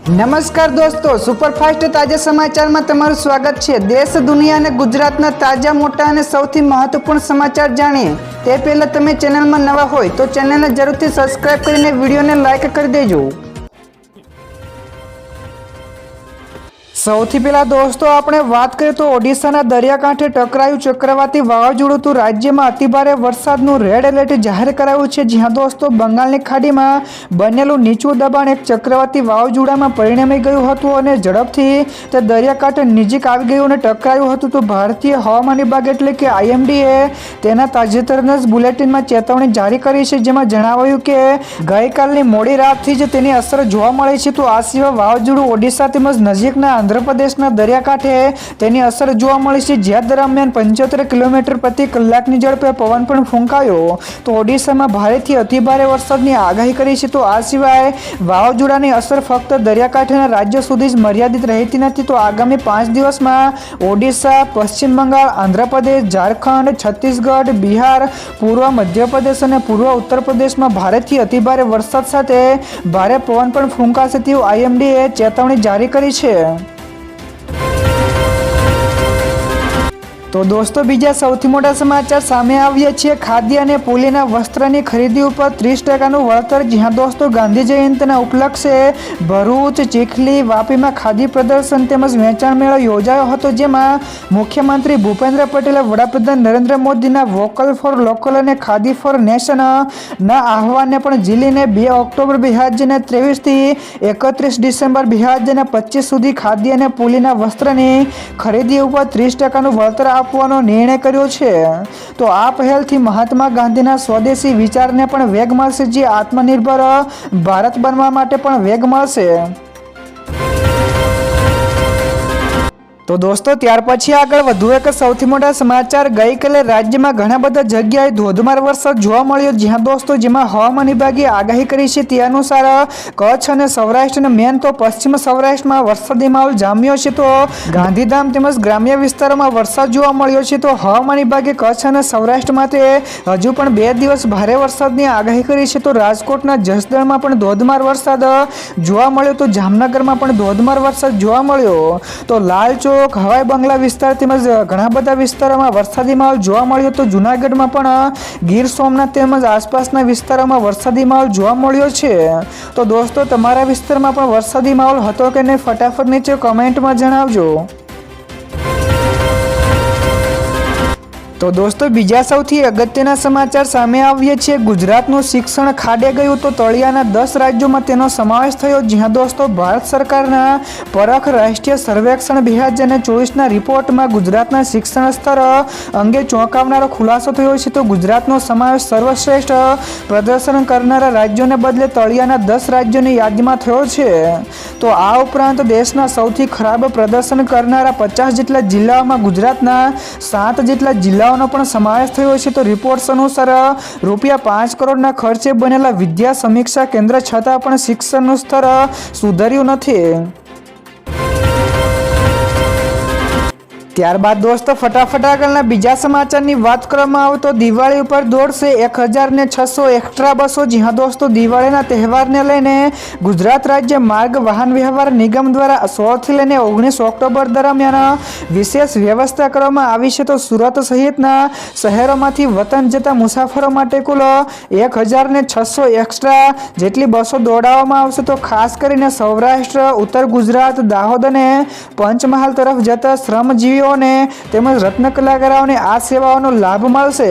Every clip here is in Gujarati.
નમસ્કાર દોસ્તો, સુપરફાસ્ટ તાજા સમાચારમાં તમારું સ્વાગત છે। દેશ, દુનિયા અને ગુજરાતના તાજા, મોટા અને સૌથી મહત્વપૂર્ણ સમાચાર જાણીએ તે પહેલા તમે ચેનલમાં નવા હોય તો ચેનલને જરૂરથી સબસ્ક્રાઇબ કરીને વિડીયોને લાઇક કરી દેજો। સૌથી પહેલા દોસ્તો આપણે વાત કરીએ તો ઓડિશાના દરિયાકાંઠે ટકરાયું ચક્રવાતી વાવાઝોડું તો રાજ્યમાં અતિભારે વરસાદનું રેડ એલર્ટ જાહેર કરાયું છે। જ્યાં દોસ્તો બંગાળની ખાડીમાં બનેલું નીચું દબાણ એક ચક્રવાતી વાવાઝોડામાં પરિણમી ગયું હતું અને ઝડપથી તે દરિયાકાંઠે નજીક આવી ગયું અને ટકરાયું હતું। તો ભારતીય હવામાન વિભાગ એટલે કે IMDએ તેના તાજેતરના જ બુલેટિનમાં ચેતવણી જારી કરી છે, જેમાં જણાવાયું કે ગઈકાલની મોડી રાતથી જ તેની અસર જોવા મળી છે। તો આ સિવાય વાવાઝોડું ઓડિશા તેમજ નજીકના આંધ્રપ્રદેશના દરિયાકાંઠે તેની અસર જોવા મળી છે, જ્યાં દરમિયાન 75 કિલોમીટર પ્રતિ કલાકની ઝડપે પવન પણ ફૂંકાયો। તો ઓડિશામાં ભારેથી અતિભારે વરસાદની આગાહી કરી છે। તો આ સિવાય વાવાઝોડાની અસર ફક્ત દરિયાકાંઠેના રાજ્યો સુધી જ મર્યાદિત રહેતી નથી। તો આગામી 5 દિવસમાં ઓડિશા, પશ્ચિમ બંગાળ, આંધ્રપ્રદેશ, ઝારખંડ, છત્તીસગઢ, બિહાર, પૂર્વ મધ્યપ્રદેશ અને પૂર્વ ઉત્તર પ્રદેશમાં ભારેથી અતિભારે વરસાદ સાથે ભારે પવન પણ ફૂંકાશે તેવું IMDએ ચેતવણી જારી કરી છે। તો દોસ્તો બીજા સૌથી મોટા સમાચાર સામે આવ્યા છે। ખાદ્ય અને પોલીના વસ્ત્રની ખરીદી ઉપર 30% વળતર। જ્યાં દોસ્તો ગાંધી જયંતિના ઉપલક્ષે ભરૂચ, ચીખલી, વાપીમાં ખાદી પ્રદર્શન તેમજ વેચાણ મેળો યોજાયો હતો, જેમાં મુખ્યમંત્રી ભૂપેન્દ્ર પટેલે વડાપ્રધાન નરેન્દ્ર મોદીના વોકલ ફોર લોકલ અને ખાદી ફોર નેશન ના આહવાનને પણ ઝીલીને 2 ઓક્ટોબર 2023 થી 31 ડિસેમ્બર 2025 સુધી ખાદી અને પોલીના વસ્ત્રની ખરીદી ઉપર 30% વળતર આપવાનો નિર્ણય કર્યો છે। તો આ પહેલથી મહાત્મા ગાંધીના સ્વદેશી વિચારને પણ વેગ મળશે, જે આત્મનિર્ભર ભારત બનવા માટે પણ વેગ મળશે। તો દોસ્તો ત્યાર પછી આગળ વધુ એક સૌથી મોટા સમાચાર। ગઈકાલે રાજ્યમાં ઘણા બધા જગ્યાએ ધોધમાર વરસાદ જોવા મળ્યો, જ્યાં દોસ્તો જેમાં હવામાન વિભાગે આગાહી કરી છે તે અનુસાર કચ્છ અને સૌરાષ્ટ્ર અને મેન તો પશ્ચિમ સૌરાષ્ટ્રમાં વરસાદી માહોલ જામ્યો છે। તો ગાંધીધામ તેમજ ગ્રામ્ય વિસ્તારોમાં વરસાદ જોવા મળ્યો છે। તો હવામાન વિભાગે કચ્છ અને સૌરાષ્ટ્ર માટે હજુ પણ 2 દિવસ ભારે વરસાદની આગાહી કરી છે। તો રાજકોટના જસદણમાં પણ ધોધમાર વરસાદ જોવા મળ્યો, તો જામનગરમાં પણ ધોધમાર વરસાદ જોવા મળ્યો। તો લાલચોક, હવાઈ બંગલા વિસ્તાર તેમજ ઘણા બધા વિસ્તારોમાં વરસાદી માહોલ જોવા મળ્યો। તો જૂનાગઢમાં પણ ગીર સોમનાથ તેમજ આસપાસના વિસ્તારોમાં વરસાદી માહોલ જોવા મળ્યો છે। તો દોસ્તો તમારા વિસ્તારમાં પણ વરસાદી માહોલ હતો કે નહીં, ફટાફટ નીચે કમેન્ટમાં જણાવજો। તો દોસ્તો બીજા સૌથી અગત્યના સમાચાર સામે આવ્યા છે। ગુજરાતનું શિક્ષણ ખાડે ગયું તો તળિયાના 10 રાજ્યોમાં તેનો સમાવેશ થયો। જ્યાં દોસ્તો ભારત સરકારના પરખ રાષ્ટ્રીય સર્વેક્ષણ 2024ના રિપોર્ટમાં ગુજરાતના શિક્ષણ સ્તર અંગે ચોંકાવનારો ખુલાસો થયો છે। તો ગુજરાતનો સમાવેશ સર્વશ્રેષ્ઠ પ્રદર્શન કરનારા રાજ્યોને બદલે તળિયાના 10 રાજ્યોની યાદીમાં થયો છે। તો આ ઉપરાંત દેશના સૌથી ખરાબ પ્રદર્શન કરનારા 50 જેટલા જિલ્લાઓમાં ગુજરાતના 7 જેટલા જિલ્લાઓ નો પણ સમાવેશ થયો છે। તો રિપોર્ટ્સ અનુસાર ₹5 કરોડના ખર્ચે બનેલા વિદ્યા સમીક્ષા કેન્દ્ર છતાં પણ શિક્ષણનું સ્તર સુધર્યું નથી। ત્યારબાદ દોસ્તો ફટાફટ આગળના બીજા સમાચારની વાત કરવામાં આવે તો દિવાળી ઉપર દોડશે 1600 એક્સ્ટ્રા બસો। જ્યાં દોસ્તો દિવાળીના તહેવારને લઈને ગુજરાત રાજ્ય માર્ગ વાહન વ્યવહાર નિગમ દ્વારા 16 થી લઈને 19 ઓક્ટોબર દરમિયાન વિશેષ વ્યવસ્થા કરવામાં આવી છે। તો સુરત સહિતના શહેરોમાંથી વતન જતા મુસાફરો માટે કુલ 1600 એક્સ્ટ્રા જેટલી બસો દોડાવવામાં આવશે। તો ખાસ કરીને સૌરાષ્ટ્ર, ઉત્તર ગુજરાત, દાહોદ અને પંચમહાલ તરફ જતા શ્રમજીવીઓ તેમજ રત્ન કલાકારોને આ સેવાઓનો લાભ મળશે।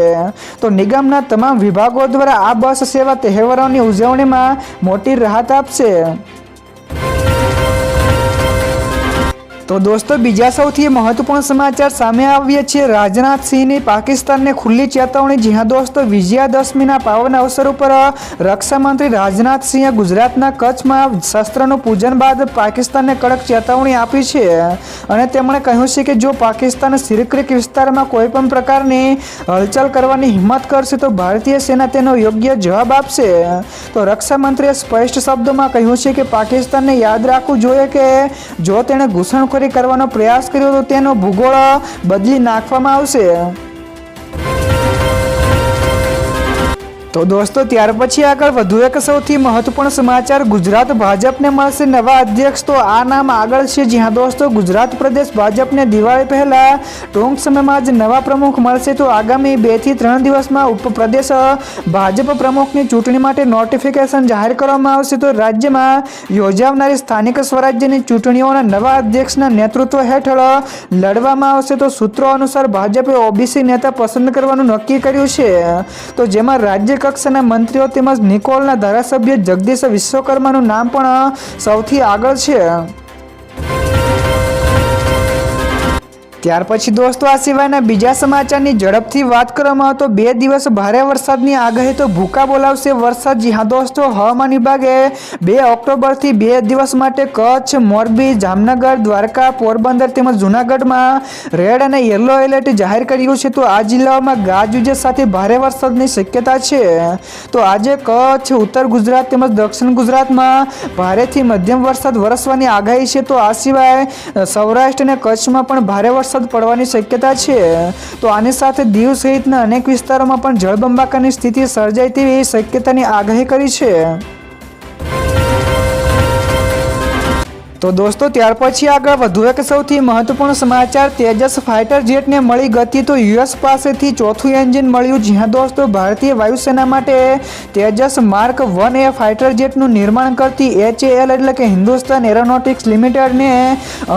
તો નિગમના તમામ વિભાગો દ્વારા આ બસ સેવા તહેવારોની ઉજવણીમાં મોટી રાહત આપશે। તો દોસ્તો બીજા સૌથી મહત્વપૂર્ણ સમાચાર સામે આવ્યા છે। રાજનાથ સિંહની પાકિસ્તાનને ખુલ્લી ચેતવણી। જ્યાં દોસ્તો વિજયાદશમીના પાવન અવસર ઉપર રક્ષા મંત્રી રાજનાથ સિંહે ગુજરાતના કચ્છમાં શસ્ત્રનું પૂજન બાદ પાકિસ્તાનને કડક ચેતવણી આપી છે અને તેમણે કહ્યું છે કે જો પાકિસ્તાન સિરક્રીક વિસ્તારમાં કોઈ પણ પ્રકારની હલચલ કરવાની હિંમત કરશે તો ભારતીય સેના તેનો યોગ્ય જવાબ આપશે। તો રક્ષા મંત્રીએ સ્પષ્ટ શબ્દોમાં કહ્યું છે કે પાકિસ્તાનને યાદ રાખવું જોઈએ કે જો તેણે ઘૂસણખોરી કરવાનો પ્રયાસ કર્યો તો તેનો ભૂગોળ બદલી નાખવામાં આવશે। તો દોસ્તો ત્યાર પછી આગળ વધુ એક સૌથી મહત્વપૂર્ણ સમાચાર, ગુજરાત ભાજપને મળશે નવા અધ્યક્ષ. તો આ નામ આગળ છે. જી હા દોસ્તો, ગુજરાત પ્રદેશ ભાજપને દિવાળી પહેલા ટૂંક સમયમાં જ નવા પ્રમુખ મળશે. તો આગામી 2 થી 3 દિવસમાં પ્રદેશ ભાજપ પ્રમુખની ચૂંટણી માટે નોટિફિકેશન જાહેર કરવામાં આવશે. તો રાજ્યમાં યોજાનારી સ્થાનિક સ્વરાજ્યની ચૂંટણીઓના નવા અધ્યક્ષના નેતૃત્વ હેઠળ લડવામાં આવશે. તો સૂત્રો અનુસાર ભાજપે ઓબીસી નેતા પસંદ કરવાનું નક્કી કર્યું છે. તો જેમાં રાજ્ય કક્ષાના મંત્રીઓ તેમજ નિકોલના ધારાસભ્ય જગદીશ વિશ્વકર્માનું નામ પણ સૌથી આગળ છે. ત્યાર પછી દોસ્તો આ સિવાયના બીજા સમાચારની ઝડપથી વાત કરવામાં આવે તો 2 દિવસ ભારે વરસાદની આગાહી. તો ભૂકા બોલાવશે વરસાદ. જી હા દોસ્તો, હવામાન વિભાગે 2 ઓક્ટોબરથી 2 દિવસ માટે કચ્છ, મોરબી, જામનગર, દ્વારકા, પોરબંદર તેમજ જૂનાગઢમાં રેડ અને યલો એલર્ટ જાહેર કર્યું છે. તો આ જિલ્લાઓમાં ગાજવીજ સાથે ભારે વરસાદની શક્યતા છે. તો આજે કચ્છ, ઉત્તર ગુજરાત તેમજ દક્ષિણ ગુજરાતમાં ભારેથી મધ્યમ વરસાદ વરસવાની આગાહી છે. તો આ સિવાય સૌરાષ્ટ્ર અને કચ્છમાં પણ ભારે વરસાદ પડવાની શક્યતા છે. તો આની સાથે દીવ સહિતના અનેક વિસ્તારોમાં પણ જળબંબાકારની સ્થિતિ સર્જાય તેવી શક્યતાની આગાહી કરી છે. તો દોસ્તો ત્યાર પછી આગળ વધુ એક સૌથી મહત્વપૂર્ણ સમાચાર, તેજસ ફાઇટર જેટને મળી ગતિ. તો યુએસ પાસેથી ચોથું એન્જિન મળ્યું. જી હા દોસ્તો, ભારતીય વાયુસેના માટે તેજસ માર્ક 1A ફાઇટર જેટનું નિર્માણ કરતી HAL એટલે કે હિન્દુસ્તાન એરોનોટિક્સ લિમિટેડને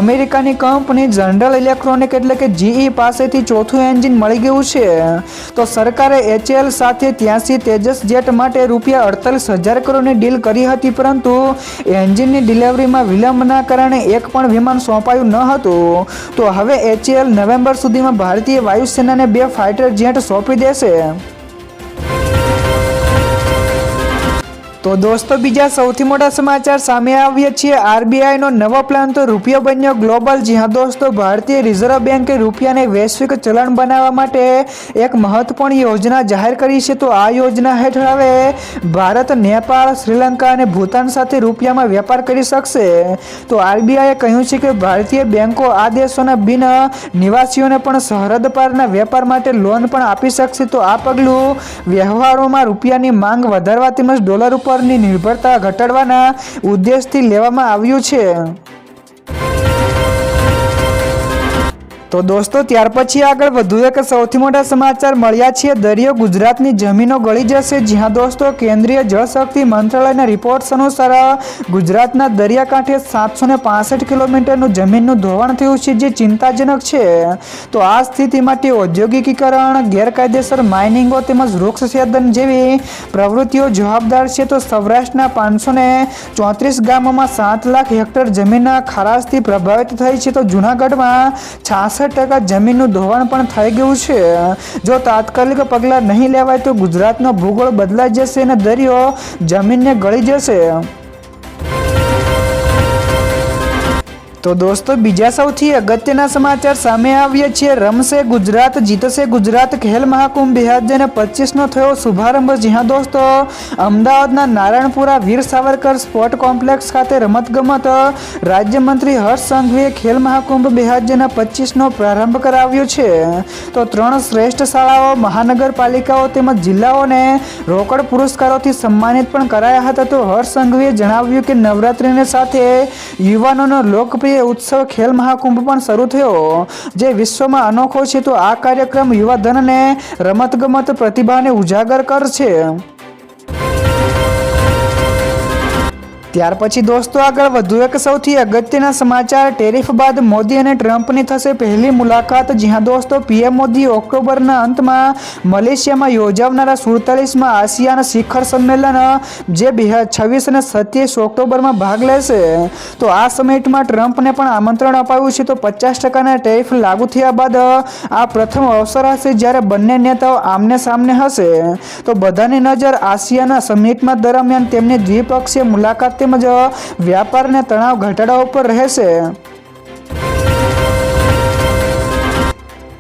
અમેરિકાની કંપની જનરલ ઇલેક્ટ્રોનિક એટલે કે GE પાસેથી ચોથું એન્જિન મળી ગયું છે. તો સરકારે HAL સાથે 83 તેજસ જેટ માટે ₹48,000 કરોડની ડીલ કરી હતી, પરંતુ એન્જિનની ડિલિવરીમાં વિલંબ કારણે એક પણ વિમાન સોંપાયું ન હતું. તો હવે HAL નવેમ્બર સુધીમાં ભારતીય વાયુસેનાને 2 ફાઇટર જેટ સોંપી દેશે. તો દોસ્તો બીજા સૌથી મોટા સમાચાર સામે આવ્યા છે. RBIનો નવો પ્લાન તો રૂપિયો બન્યો ગ્લોબલ. જી હા દોસ્તો, ભારતીય રિઝર્વ બેન્કે રૂપિયાને વૈશ્વિક ચલણ બનાવવા માટે એક મહત્વપૂર્ણ યોજના જાહેર કરી છે. તો આ યોજના હેઠળ હવે ભારત, નેપાળ, શ્રીલંકા અને ભૂતાન સાથે રૂપિયામાં વેપાર કરી શકશે. તો RBIએ કહ્યું છે કે ભારતીય બેન્કો આ દેશોના બિન નિવાસીઓને પણ સરહદ પારના વેપાર માટે લોન પણ આપી શકશે. તો આ પગલું વ્યવહારોમાં રૂપિયાની માંગ વધારવા તેમજ ડોલર ઉપરની નિર્ભરતા ઘટાડવાના ઉદ્દેશથી લેવામાં આવ્યું છે. તો દોસ્તો ત્યાર પછી આગળ વધુ એક સૌથી મોટા સમાચાર મળ્યા છે. દરિયો ગુજરાતની જમીનો ગળી જશે. જી હા દોસ્તો, કેન્દ્રીય જળશક્તિ મંત્રાલયના રિપોર્ટ્સ અનુસાર ગુજરાતના દરિયાકાંઠે 765 કિલોમીટરનું જમીનનું ધોવાણ થયું છે, જે ચિંતાજનક છે. તો આ સ્થિતિ માટે ઔદ્યોગિકીકરણ, ગેરકાયદેસર માઇનિંગો તેમજ વૃક્ષછેદન જેવી પ્રવૃત્તિઓ જવાબદાર છે. તો સૌરાષ્ટ્રના 534 ગામોમાં 7 લાખ હેક્ટર જમીનના ખારાશથી પ્રભાવિત થઈ છે. તો જૂનાગઢમાં 66% જમીનનું ધોવાણ પણ થઈ ગયું છે. જો તાત્કાલિક પગલાં નહીં લેવાય તો ગુજરાતનો ભૂગોળ બદલાઈ જશે અને દરિયો જમીનને ગળી જશે. તો દોસ્તો બીજા સૌથી અગત્યના સમાચાર સામે આવ્યા છે. રમશે ગુજરાત, જીતશે ગુજરાત. ખેલ મહાકુંભ 2025નો થયો શુભારંભ. જી હા દોસ્તો, અમદાવાદના નારાયણપુરા વીર સાવરકર સ્પોર્ટ કોમ્પ્લેક્સ ખાતે રમતગમત રાજ્યમંત્રી હર્ષ સંઘવીએ ખેલ મહાકુંભ 2025નો પ્રારંભ કરાવ્યો છે. તો 3 શ્રેષ્ઠ શાળાઓ, મહાનગરપાલિકાઓ તેમજ જિલ્લાઓને રોકડ પુરસ્કારોથી સન્માનિત પણ કરાયા હતા. તો હર્ષ સંઘવીએ જણાવ્યું કે નવરાત્રિની સાથે યુવાનોનો લોકપ્રિય ઉત્સવ ખેલ મહાકુંભ પણ શરૂ થયો, જે વિશ્વમાં અનોખો છે. તો આ કાર્યક્રમ યુવાધનને રમતગમત પ્રતિભાને ઉજાગર કરશે. ત્યાર પછી દોસ્તો આગળ વધુ એક સૌથી અગત્યના સમાચાર, ટેરિફ બાદ મોદી અને ટ્રમ્પની થશે પહેલી મુલાકાત. જી હા દોસ્તો, PM મોદી ઓક્ટોબરના અંતમાં મલેશિયામાં યોજાનારા 47મા આસિયાન શિખર સંમેલન જે 26 અને 27 ઓક્ટોબરમાં ભાગ લેશે. તો આ સમિટમાં ટ્રમ્પને પણ આમંત્રણ અપાયું છે. તો 50% ટેરિફ લાગુ થયા બાદ આ પ્રથમ અવસર હશે જ્યારે બંને નેતાઓ આમને સામને હશે. તો બધાની નજર આસિયાન સમિટમાં દરમિયાન તેમની દ્વિપક્ષીય મુલાકાત તેમજ વ્યાપાર અને તણાવ ઘટાડવા ઉપર રહેશે.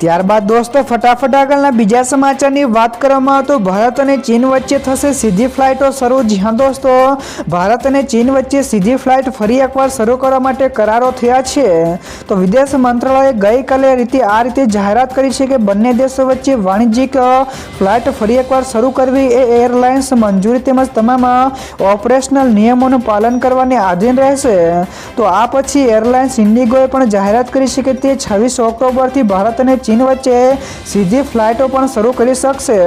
ત્યારબાદ દોસ્તો ફટાફટ આગળના બીજા સમાચારની વાત કરવામાં આવે તો ભારત અને ચીન વચ્ચે થશે સીધી ફ્લાઇટો શરૂ. જી હા દોસ્તો, ભારત અને ચીન વચ્ચે સીધી ફ્લાઇટ ફરી એકવાર શરૂ કરવા માટે કરારો થયા છે. તો વિદેશ મંત્રાલયે ગઈકાલે આ રીતે જાહેરાત કરી છે કે બંને દેશો વચ્ચે વાણિજ્યિક ફ્લાઇટ ફરી એકવાર શરૂ કરવી એ એરલાઇન્સ મંજૂરી તેમજ તમામ ઓપરેશનલ નિયમોનું પાલન કરવાની આધીન રહેશે. તો આ પછી એરલાઇન્સ ઇન્ડિગોએ પણ જાહેરાત કરી છે કે તે 26 ઓક્ટોબરથી ભારત અને ચીન વચ્ચે સીધી ફ્લાઇટો પણ શરૂ કરી શકશે.